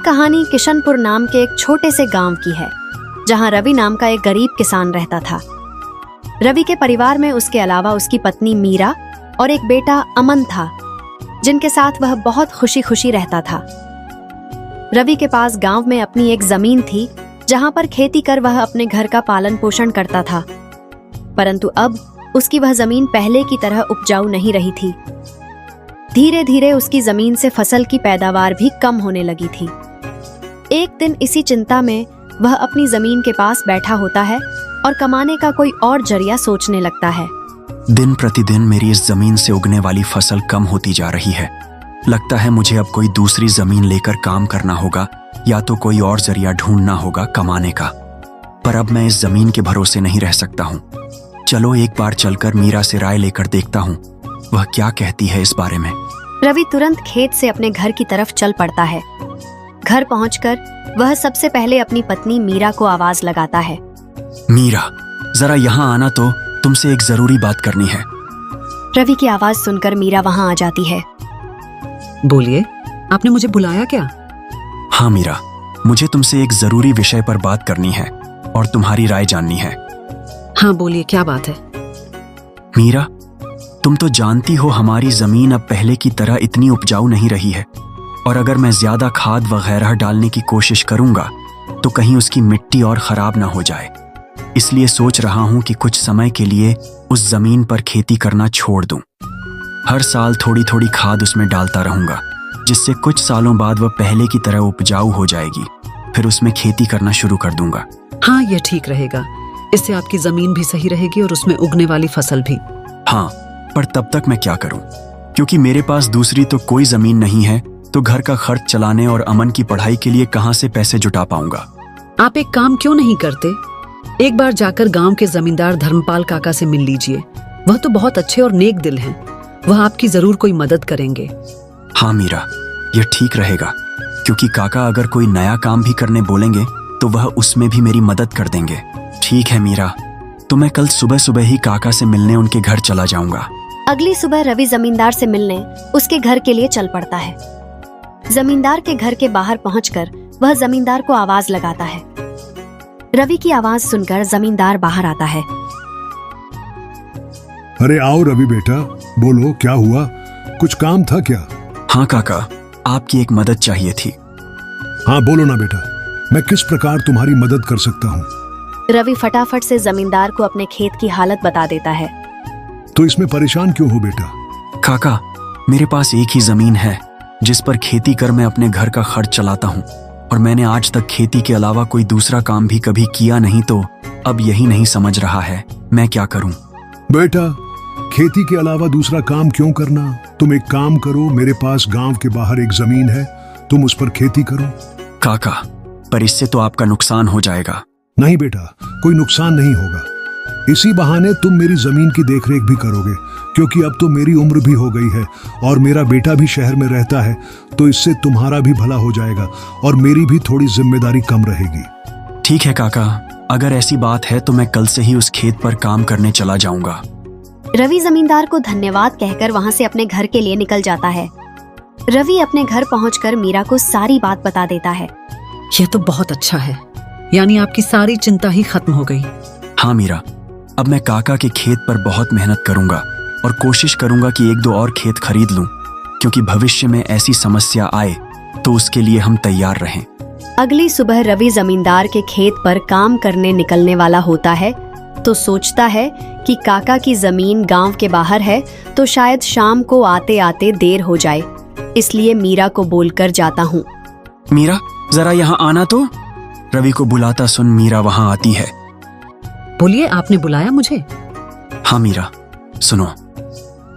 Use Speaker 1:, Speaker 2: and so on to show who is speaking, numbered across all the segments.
Speaker 1: कहानी किशनपुर नाम के एक छोटे से गांव की है, जहां रवि नाम का एक गरीब किसान रहता था। रवि के परिवार में उसके अलावा उसकी पत्नी मीरा और एक बेटा अमन था, जिनके साथ वह बहुत खुशी खुशी रहता था। रवि के पास गांव में अपनी एक जमीन थी, जहां पर खेती कर वह अपने घर का पालन पोषण करता था। परंतु अब उसकी वह जमीन पहले की तरह उपजाऊ नहीं रही थी। धीरे धीरे उसकी जमीन से फसल की पैदावार भी कम होने लगी थी। एक दिन इसी चिंता में वह अपनी जमीन के पास बैठा होता है और कमाने का कोई और जरिया सोचने लगता है।
Speaker 2: दिन प्रतिदिन मेरी इस जमीन से उगने वाली फसल कम होती जा रही है। लगता है मुझे अब कोई दूसरी जमीन लेकर काम करना होगा या तो कोई और जरिया ढूंढना होगा कमाने का। पर अब मैं इस जमीन के भरोसे नहीं रह सकता हूँ। चलो एक बार चलकर मीरा से राय लेकर देखता हूँ, वह क्या कहती है इस बारे में।
Speaker 1: रवि तुरंत खेत से अपने घर की तरफ चल पड़ता है। घर पहुंचकर वह सबसे पहले अपनी पत्नी मीरा को आवाज लगाता है।
Speaker 2: मीरा, जरा यहाँ आना, तो तुमसे एक जरूरी बात करनी है।
Speaker 1: रवि की आवाज सुनकर मीरा वहां आ जाती है।
Speaker 3: बोलिए, आपने मुझे बुलाया क्या?
Speaker 2: हाँ मीरा, मुझे तुमसे एक जरूरी विषय पर बात करनी है और तुम्हारी राय जाननी है।
Speaker 3: हाँ बोलिए, क्या बात है?
Speaker 2: मीरा, तुम तो जानती हो हमारी जमीन अब पहले की तरह इतनी उपजाऊ नहीं रही है, और अगर मैं ज्यादा खाद वगैरह डालने की कोशिश करूंगा तो कहीं उसकी मिट्टी और खराब ना हो जाए। इसलिए सोच रहा हूं कि कुछ समय के लिए उस जमीन पर खेती करना छोड़ दूं। हर साल थोड़ी थोड़ी खाद उसमें डालता रहूंगा, जिससे कुछ सालों बाद वह पहले की तरह उपजाऊ हो जाएगी। फिर उसमें खेती करना शुरू कर दूंगा।
Speaker 3: हाँ, यह ठीक रहेगा। इससे आपकी जमीन भी सही रहेगी और उसमें उगने वाली फसल भी।
Speaker 2: हाँ, पर तब तक मैं क्या करूं? क्योंकि मेरे पास दूसरी तो कोई जमीन नहीं है, तो घर का खर्च चलाने और अमन की पढ़ाई के लिए कहां से पैसे जुटा पाऊंगा।
Speaker 3: आप एक काम क्यों नहीं करते? एक बार जाकर गांव के जमींदार धर्मपाल काका से मिल लीजिए। वह तो बहुत अच्छे और नेक दिल हैं। वह आपकी जरूर कोई मदद करेंगे।
Speaker 2: हाँ मीरा, यह ठीक रहेगा, क्योंकि काका अगर कोई नया काम भी करने बोलेंगे तो वह उसमें भी मेरी मदद कर देंगे। ठीक है मीरा, तो मैं कल सुबह सुबह ही काका से मिलने उनके घर चला जाऊंगा।
Speaker 1: अगली सुबह रवि जमींदार से मिलने उसके घर के लिए चल पड़ता है। जमींदार के घर के बाहर पहुंचकर वह जमींदार को आवाज लगाता है। रवि की आवाज सुनकर जमींदार बाहर आता है।
Speaker 4: अरे आओ रवि बेटा, बोलो क्या हुआ? कुछ काम था क्या?
Speaker 2: हाँ काका, आपकी एक मदद चाहिए थी।
Speaker 4: हाँ बोलो ना बेटा, मैं किस प्रकार तुम्हारी मदद कर सकता हूँ?
Speaker 1: रवि फटाफट से जमींदार को अपने खेत की हालत बता देता है।
Speaker 4: तो इसमें परेशान क्यों हो बेटा?
Speaker 2: काका, मेरे पास एक ही जमीन है जिस पर खेती कर मैं अपने घर का खर्च चलाता हूँ, और मैंने आज तक खेती के अलावा कोई दूसरा काम भी कभी किया नहीं। तो अब यही नहीं समझ रहा है मैं क्या करूँ।
Speaker 4: बेटा, खेती के अलावा दूसरा काम क्यों करना? तुम एक काम करो, मेरे पास गांव के बाहर एक जमीन है, तुम उस पर खेती करो।
Speaker 2: काका, पर इससे तो आपका नुकसान हो जाएगा।
Speaker 4: नहीं बेटा, कोई नुकसान नहीं होगा। इसी बहाने तुम मेरी जमीन की देखरेख भी करोगे, क्योंकि अब तो मेरी उम्र भी हो गई है और मेरा बेटा भी शहर में रहता है, तो इससे तुम्हारा भी भला हो जाएगा और मेरी भी थोड़ी जिम्मेदारी कम रहेगी।
Speaker 2: ठीक है काका, अगर ऐसी बात है तो मैं कल से ही उस खेत पर काम करने चला जाऊंगा।
Speaker 1: रवि जमींदार को धन्यवाद कहकर वहां से अपने घर के लिए निकल जाता है। रवि अपने घर पहुंचकर मीरा को सारी बात बता देता है।
Speaker 3: यह तो बहुत अच्छा है, यानी आपकी सारी चिंता ही खत्म हो गई।
Speaker 2: हाँ मीरा, अब मैं काका के खेत पर बहुत मेहनत करूंगा और कोशिश करूंगा कि एक दो और खेत खरीद लूं, क्योंकि भविष्य में ऐसी समस्या आए तो उसके लिए हम तैयार रहें।
Speaker 1: अगली सुबह रवि जमींदार के खेत पर काम करने निकलने वाला होता है, तो सोचता है कि काका की जमीन गांव के बाहर है, तो शायद शाम को आते आते देर हो जाए, इसलिए मीरा को बोलकर जाता हूँ।
Speaker 2: मीरा, जरा यहाँ आना तो। रवि को बुलाता सुन मीरा वहां आती है।
Speaker 3: बोलिए, आपने बुलाया मुझे?
Speaker 2: हाँ मीरा, सुनो,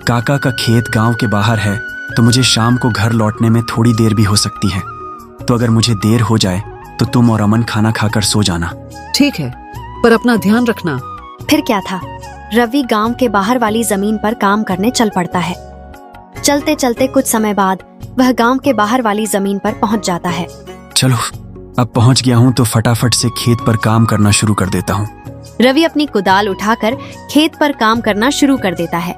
Speaker 2: काका का खेत गांव के बाहर है, तो मुझे शाम को घर लौटने में थोड़ी देर भी हो सकती है। तो अगर मुझे देर हो जाए तो तुम और अमन खाना खाकर सो जाना।
Speaker 3: ठीक है, पर अपना ध्यान रखना।
Speaker 1: फिर क्या था, रवि गांव के बाहर वाली जमीन पर काम करने चल पड़ता है। चलते चलते कुछ समय बाद वह गांव के बाहर वाली जमीन पर पहुंच जाता है।
Speaker 2: चलो, अब पहुंच गया हूं तो फटाफट से खेत पर काम करना शुरू कर देता हूं।
Speaker 1: रवि अपनी कुदाल उठाकर खेत पर काम करना शुरू कर देता है।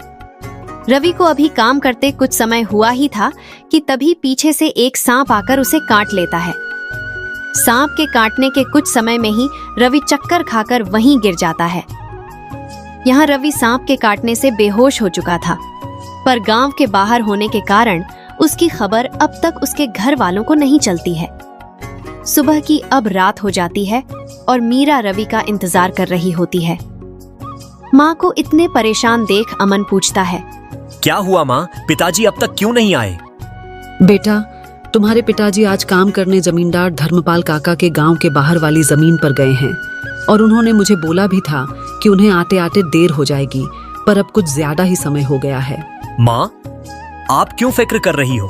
Speaker 1: रवि को अभी काम करते कुछ समय हुआ ही था कि तभी पीछे से एक सांप आकर उसे काट लेता है। सांप के काटने के कुछ समय में ही रवि चक्कर खाकर वहीं गिर जाता है। यहाँ रवि सांप के काटने से बेहोश हो चुका था, पर गांव के बाहर होने के कारण उसकी खबर अब तक उसके घर वालों को नहीं चलती है। सुबह की अब रात हो जाती है और मीरा रवि का इंतजार कर रही होती है। माँ को इतने परेशान देख अमन पूछता है,
Speaker 5: क्या हुआ माँ, पिताजी अब तक क्यों नहीं आए?
Speaker 3: बेटा, तुम्हारे पिताजी आज काम करने जमींदार धर्मपाल काका के गांव के बाहर वाली जमीन पर गए हैं और उन्होंने मुझे बोला भी था कि उन्हें आते आते देर हो जाएगी, पर अब कुछ ज्यादा ही समय हो गया है।
Speaker 5: माँ, आप क्यों फिक्र कर रही हो?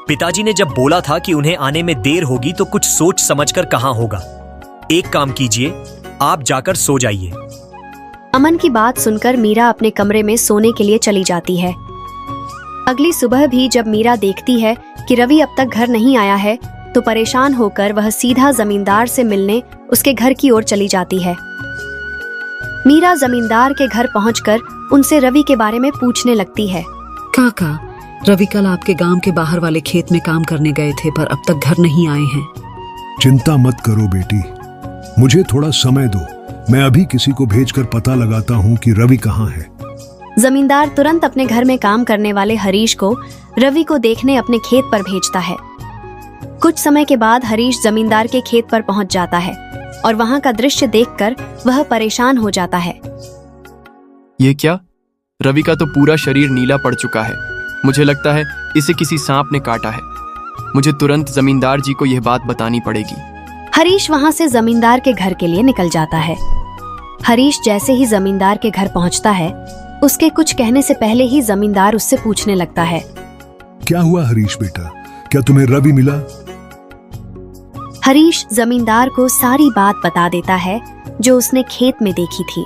Speaker 5: पिताजी ने जब बोला था कि उन्हें आने में देर होगी तो कुछ सोच समझकर कहाँ होगा। एक काम कीजिए, आप जाकर सो जाइए।
Speaker 1: अमन की बात सुनकर मीरा अपने कमरे में सोने के लिए चली जाती है। अगली सुबह भी जब मीरा देखती है कि रवि अब तक घर नहीं आया है, तो परेशान होकर वह सीधा जमींदार से मिलने उसके घर की ओर चली जाती है। मीरा जमींदार के घर पहुंचकर उनसे रवि के बारे में पूछने लगती है।
Speaker 3: काका, रवि कल आपके गांव के बाहर वाले खेत में काम करने गए थे, पर अब तक घर नहीं आए हैं।
Speaker 4: चिंता मत करो बेटी, मुझे थोड़ा समय दो, मैं अभी किसी को भेजकर पता लगाता हूँ कि रवि कहाँ है।
Speaker 1: जमींदार तुरंत अपने घर में काम करने वाले हरीश को रवि को देखने अपने खेत पर भेजता है। कुछ समय के बाद हरीश जमींदार के खेत पर पहुंच जाता है और वहां का दृश्य देखकर वह परेशान हो जाता है।
Speaker 6: ये क्या? रवि का तो पूरा शरीर नीला पड़ चुका है। मुझे लगता है इसे किसी सांप ने काटा है। मुझे तुरंत जमींदार जी को यह बात बतानी पड़ेगी।
Speaker 1: हरीश वहां से जमींदार के घर के लिए निकल जाता है। हरीश जैसे ही जमींदार के घर पहुंचता है, उसके कुछ कहने से पहले ही जमींदार उससे पूछने लगता है,
Speaker 4: क्या हुआ हरीश बेटा, क्या तुम्हें रवि मिला?
Speaker 1: हरीश जमींदार को सारी बात बता देता है जो उसने खेत में देखी थी।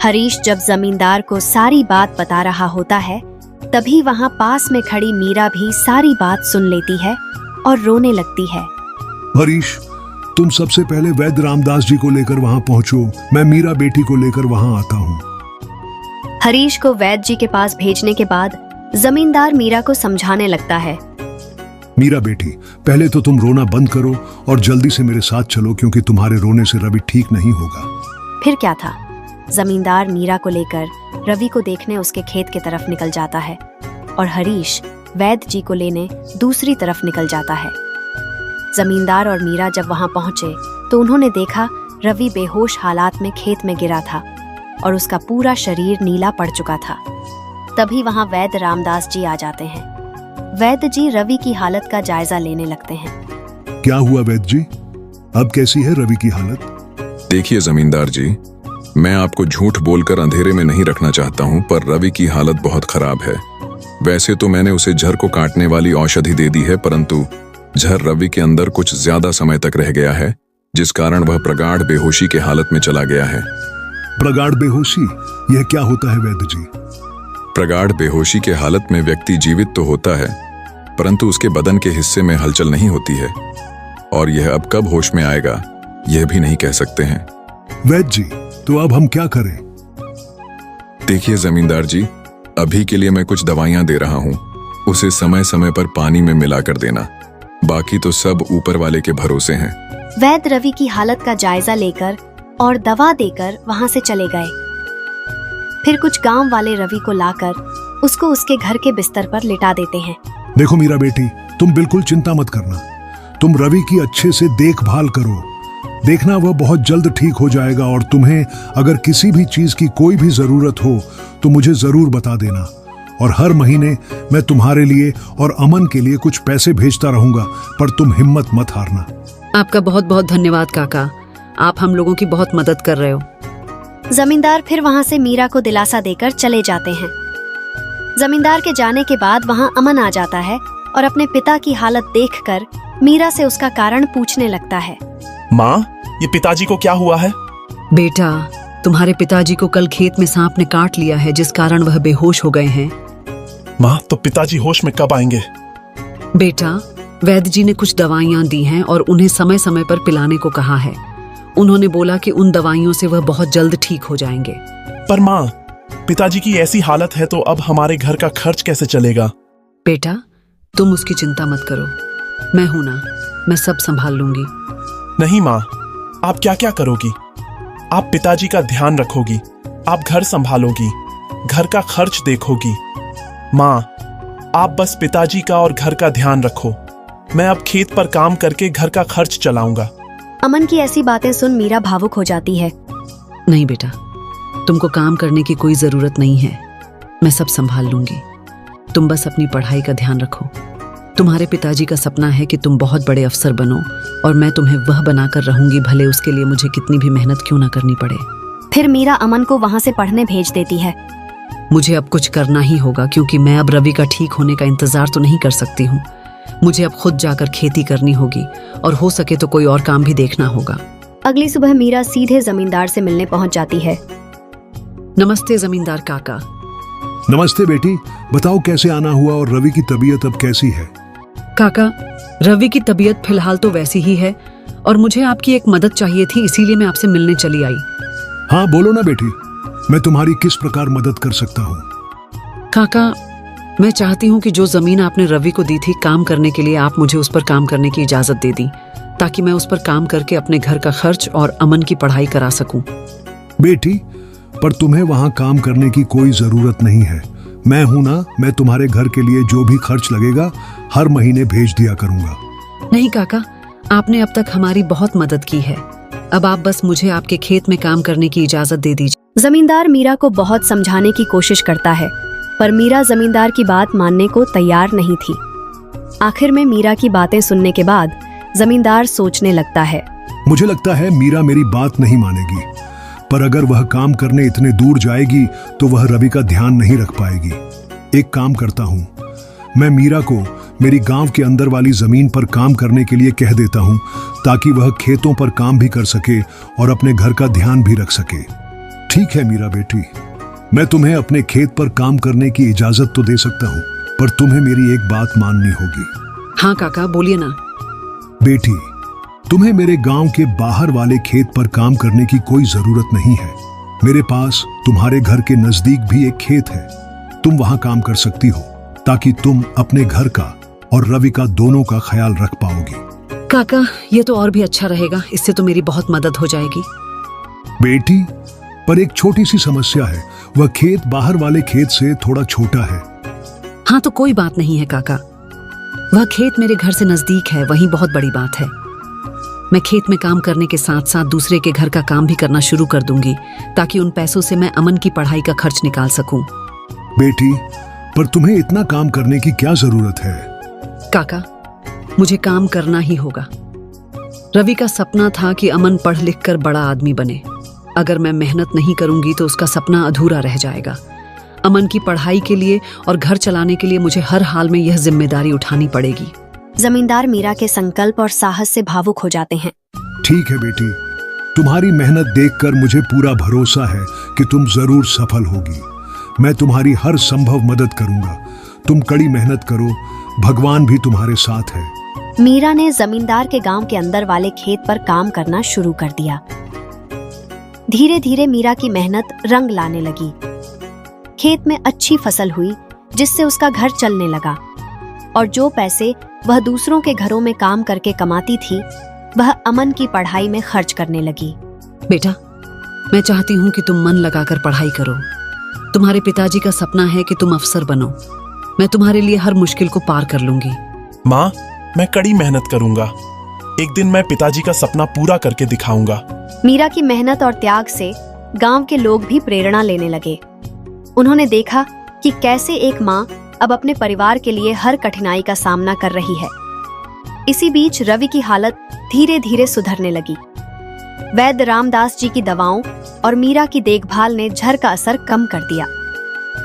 Speaker 1: हरीश जब जमींदार को सारी बात बता रहा होता है, तभी वहां पास में खड़ी मीरा भी सारी बात सुन लेती है और रोने लगती है।
Speaker 4: हरीश, तुम सबसे पहले वैद्य रामदास जी को लेकर वहां पहुंचो, मैं मीरा बेटी को लेकर वहां आता हूँ।
Speaker 1: हरीश को वैद्य जी के पास भेजने के बाद जमींदार मीरा को समझाने लगता है।
Speaker 4: मीरा बेटी, पहले तो तुम रोना बंद करो और जल्दी से मेरे साथ चलो, क्योंकि तुम्हारे रोने से रवि ठीक नहीं होगा।
Speaker 1: फिर क्या था, जमींदार मीरा को लेकर रवि को देखने उसके खेत की तरफ निकल जाता है और हरीश वैद्य जी को लेने दूसरी तरफ निकल जाता है। जमींदार और मीरा जब वहां पहुंचे तो उन्होंने देखा रवि बेहोश हालात में खेत में गिरा था और उसका पूरा शरीर नीला पड़ चुका था। तभी वहां वैद्य रामदास जी आ जाते हैं। वैद्य जी रवि की हालत का जायजा लेने लगते हैं।
Speaker 4: क्या हुआ वैद्य जी, अब कैसी है रवि की हालत?
Speaker 7: देखिए जमींदार जी, मैं आपको झूठ बोलकर अंधेरे में नहीं रखना चाहता हूं, पर रवि की हालत बहुत खराब है। वैसे तो मैंने उसे जहर को काटने वाली औषधि दे दी है, परंतु जहर रवि के अंदर कुछ ज्यादा समय तक रह गया है, जिस कारण वह प्रगाढ़ बेहोशी के हालत में चला गया है।
Speaker 4: प्रगाढ़ बेहोशी, यह क्या होता है वैद्य जी?
Speaker 7: प्रगाढ़ बेहोशी के हालत में व्यक्ति जीवित तो होता है, परंतु उसके बदन के हिस्से में हलचल नहीं होती है, और यह अब कब होश में आएगा यह भी नहीं कह सकते हैं।
Speaker 4: वैद्य जी, तो अब हम क्या करें?
Speaker 7: देखिए जमींदार जी, अभी के लिए मैं कुछ दवाइयां दे रहा हूं, उसे समय समय पर पानी में मिलाकर देना, बाकी तो सब ऊपर वाले के भरोसे हैं।
Speaker 1: वैद्य रवि की हालत का जायजा लेकर और दवा देकर वहां से चले गए। फिर कुछ गांव वाले रवि को लाकर उसको उसके घर के बिस्तर पर लिटा देते हैं।
Speaker 4: देखो मीरा बेटी, तुम बिल्कुल चिंता मत करना, तुम रवि की अच्छे से देखभाल करो, देखना वह बहुत जल्द ठीक हो जाएगा। और तुम्हें अगर किसी भी चीज की कोई भी जरूरत हो तो मुझे जरूर बता देना, और हर महीने मैं तुम्हारे लिए और अमन के लिए कुछ पैसे भेजता रहूंगा, पर तुम हिम्मत मत हारना।
Speaker 3: आपका बहुत बहुत धन्यवाद काका, आप हम लोगों की बहुत मदद कर रहे हो।
Speaker 1: जमींदार फिर वहां से मीरा को दिलासा देकर चले जाते हैं। जमींदार के जाने के बाद वहां अमन आ जाता है और अपने पिता की हालत देखकर मीरा से उसका कारण पूछने लगता है।
Speaker 8: माँ, ये पिताजी को क्या हुआ है?
Speaker 3: बेटा, तुम्हारे पिताजी को कल खेत में सांप ने काट लिया है, जिस कारण वह बेहोश हो गए हैं।
Speaker 8: माँ, तो पिताजी होश में कब आएंगे?
Speaker 3: बेटा, वैद्य जी ने कुछ दवाइयां दी हैं और उन्हें समय समय पर पिलाने को कहा है। उन्होंने बोला कि उन दवाइयों से वह बहुत जल्द ठीक हो जाएंगे।
Speaker 8: पर माँ, पिताजी की ऐसी हालत है तो अब हमारे घर का खर्च कैसे चलेगा?
Speaker 3: बेटा, तुम उसकी चिंता मत करो, मैं हूं ना। मैं सब संभाल लूंगी।
Speaker 8: नहीं माँ, आप क्या क्या करोगी? आप पिताजी का ध्यान रखोगी, आप घर संभालोगी, घर का खर्च देखोगी। माँ, आप बस पिताजी का और घर का ध्यान रखो। मैं अब खेत पर काम करके घर का खर्च चलाऊंगा।
Speaker 1: अमन की ऐसी बातें सुन मीरा भावुक हो जाती है।
Speaker 3: नहीं बेटा, तुमको काम करने की कोई जरूरत नहीं है, मैं सब संभाल लूंगी। तुम बस अपनी पढ़ाई का ध्यान रखो। तुम्हारे पिताजी का सपना है कि तुम बहुत बड़े अफसर बनो और मैं तुम्हें वह बनाकर रहूंगी, भले उसके लिए मुझे कितनी भी मेहनत क्यों ना करनी पड़े।
Speaker 1: फिर मीरा अमन को वहां से पढ़ने भेज देती है।
Speaker 3: मुझे अब कुछ करना ही होगा, क्योंकि मैं अब रवि का ठीक होने का इंतजार तो नहीं कर सकती हूँ। मुझे अब खुद जाकर खेती करनी होगी और हो सके तो कोई और काम भी देखना होगा।
Speaker 1: अगली सुबह मीरा सीधे जमींदार से मिलने पहुंच जाती है।
Speaker 3: नमस्ते जमींदार काका।
Speaker 4: नमस्ते बेटी, बताओ कैसे आना हुआ और रवि की तबीयत अब कैसी है?
Speaker 3: काका, रवि की तबीयत फिलहाल तो वैसी ही है और मुझे आपकी एक मदद चाहिए थी, इसीलिए मैं आपसे मिलने चली आई।
Speaker 4: हाँ बोलो ना बेटी, मैं तुम्हारी किस प्रकार मदद कर सकता हूँ?
Speaker 3: काका, मैं चाहती हूँ कि जो जमीन आपने रवि को दी थी काम करने के लिए, आप मुझे उस पर काम करने की इजाजत दे दी, ताकि मैं उस पर काम करके अपने घर का खर्च और अमन की पढ़ाई करा सकूं।
Speaker 4: बेटी, पर तुम्हें वहां काम करने की कोई जरूरत नहीं है। मैं हूं ना, मैं तुम्हारे घर के लिए जो भी खर्च लगेगा हर महीने भेज दिया करूंगा।
Speaker 3: नहीं काका, आपने अब तक हमारी बहुत मदद की है, अब आप बस मुझे आपके खेत में काम करने की इजाजत दे दीजिए।
Speaker 1: जमींदार मीरा को बहुत समझाने की कोशिश करता है, पर मीरा जमींदार की बात मानने को तैयार नहीं थी। आखिर में मीरा की बातें सुनने के बाद जमींदार सोचने लगता है।
Speaker 4: मुझे लगता है मीरा मेरी बात नहीं मानेगी, पर अगर वह काम करने इतने दूर जाएगी तो वह रवि का ध्यान नहीं रख पाएगी। एक काम करता हूँ, मैं मीरा को मेरी गांव के अंदर वाली जमीन पर काम करने के लिए कह देता हूँ, ताकि वह खेतों पर काम भी कर सके और अपने घर का ध्यान भी रख सके। ठीक है मीरा बेटी, मैं तुम्हें अपने खेत पर काम करने की इजाजत तो दे सकता हूँ, पर तुम्हें मेरी एक बात माननी होगी।
Speaker 3: हाँ काका, बोलिए ना।
Speaker 4: बेटी, तुम्हें मेरे गांव के बाहर वाले खेत पर काम करने की कोई जरूरत नहीं है। मेरे पास तुम्हारे घर के नजदीक भी एक खेत है, तुम वहां काम कर सकती हो, ताकि तुम अपने घर का और रवि का दोनों का ख्याल रख पाओगी।
Speaker 3: काका, ये तो और भी अच्छा रहेगा, इससे तो मेरी बहुत मदद हो जाएगी।
Speaker 4: बेटी, पर एक छोटी सी समस्या है, वह खेत बाहर वाले खेत से थोड़ा छोटा है।
Speaker 3: हाँ तो कोई बात नहीं है काका, वह खेत मेरे घर से नजदीक है, वही बहुत बड़ी बात है। मैं खेत में काम करने के साथ साथ दूसरे के घर का काम भी करना शुरू कर दूंगी, ताकि उन पैसों से मैं अमन की पढ़ाई का खर्च निकाल सकूं।
Speaker 4: बेटी, पर तुम्हें इतना काम करने की क्या जरूरत है?
Speaker 3: काका, मुझे काम करना ही होगा। रवि का सपना था कि अमन पढ़ लिख कर बड़ा आदमी बने। अगर मैं मेहनत नहीं करूंगी तो उसका सपना अधूरा रह जाएगा। अमन की पढ़ाई के लिए और घर चलाने के लिए मुझे हर हाल में यह जिम्मेदारी उठानी पड़ेगी।
Speaker 1: जमींदार मीरा के संकल्प और साहस से भावुक हो जाते हैं।
Speaker 4: ठीक है बेटी, तुम्हारी मेहनत देखकर मुझे पूरा भरोसा है कि तुम जरूर सफल होगी। मैं तुम्हारी हर संभव मदद करूंगा। तुम कड़ी मेहनत करो, भगवान भी तुम्हारे साथ है।
Speaker 1: मीरा ने जमींदार के गांव के अंदर वाले खेत पर काम करना शुरू कर दिया। धीरे धीरे मीरा की मेहनत रंग लाने लगी। खेत में अच्छी फसल हुई, जिससे उसका घर चलने लगा, और जो पैसे वह दूसरों के घरों में काम करके कमाती थी, वह अमन की पढ़ाई में खर्च करने लगी।
Speaker 3: बेटा, मैं चाहती हूँ कि तुम मन लगाकर पढ़ाई करो। तुम्हारे पिताजी का सपना है कि तुम अफसर बनो। मैं तुम्हारे लिए हर मुश्किल को पार कर लूंगी।
Speaker 8: माँ, मैं कड़ी मेहनत करूंगा। एक दिन मैं पिताजी का सपना पूरा करके दिखाऊंगा।
Speaker 1: मीरा की मेहनत और त्याग से गांव के लोग भी प्रेरणा लेने लगे। उन्होंने देखा कि कैसे एक माँ अब अपने परिवार के लिए हर कठिनाई का सामना कर रही है। इसी बीच रवि की हालत धीरे धीरे सुधरने लगी। वैद्य रामदास जी की दवाओं और मीरा की देखभाल ने झर का असर कम कर दिया।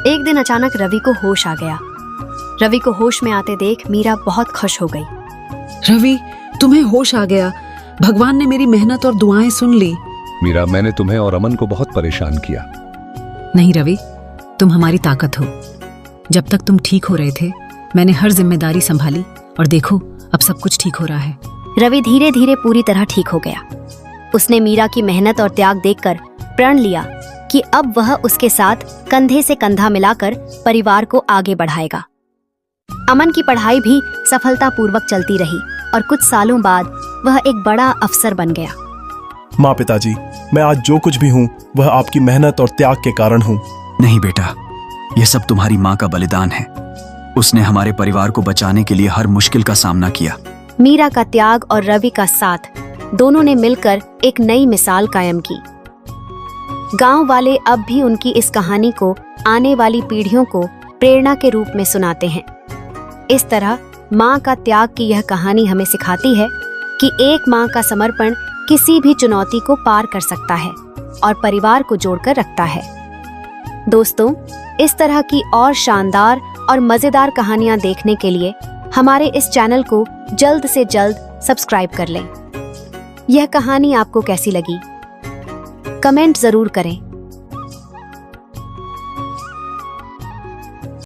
Speaker 1: एक दिन अचानक रवि को होश आ गया। रवि को होश में आते देख मीरा बहुत खुश हो गई।
Speaker 3: रवि, तुम्हें होश आ गया। भगवान ने मेरी मेहनत और दुआएं सुन ली।
Speaker 9: मीरा, मैंने तुम्हें और अमन को बहुत परेशान किया।
Speaker 10: नहीं रवि, तुम हमारी ताकत हो। जब तक तुम ठीक हो रहे थे, मैंने हर जिम्मेदारी संभाली और देखो अब सब कुछ ठीक हो रहा है।
Speaker 1: रवि धीरे धीरे पूरी तरह ठीक हो गया। उसने मीरा की मेहनत और त्याग देखकर प्रण लिया कि अब वह उसके साथ कंधे से कंधा मिलाकर परिवार को आगे बढ़ाएगा। अमन की पढ़ाई भी सफलतापूर्वक चलती रही। और कुछ सालों बाद वह एक बड़ा अफसर बन गया।
Speaker 8: माँ पिताजी, मैं आज जो कुछ भी हूँ वह आपकी मेहनत और त्याग के कारण हूँ।
Speaker 2: नहीं बेटा, यह सब तुम्हारी माँ का बलिदान है। उसने हमारे परिवार को बचाने के लिए हर मुश्किल का सामना किया।
Speaker 1: मीरा का त्याग और रवि का साथ दोनों ने मिलकर एक नई मिसाल कायम की। गांव वाले अब भी उनकी इस कहानी को आने वाली पीढ़ियों को प्रेरणा के रूप में सुनाते हैं। इस तरह माँ का त्याग की यह कहानी हमें सिखाती है कि एक माँ का समर्पण किसी भी चुनौती को पार कर सकता है और परिवार को जोड़कर रखता है। दोस्तों, इस तरह की और शानदार और मजेदार कहानियां देखने के लिए हमारे इस चैनल को जल्द से जल्द सब्सक्राइब कर लें। यह कहानी आपको कैसी लगी? कमेंट जरूर करें।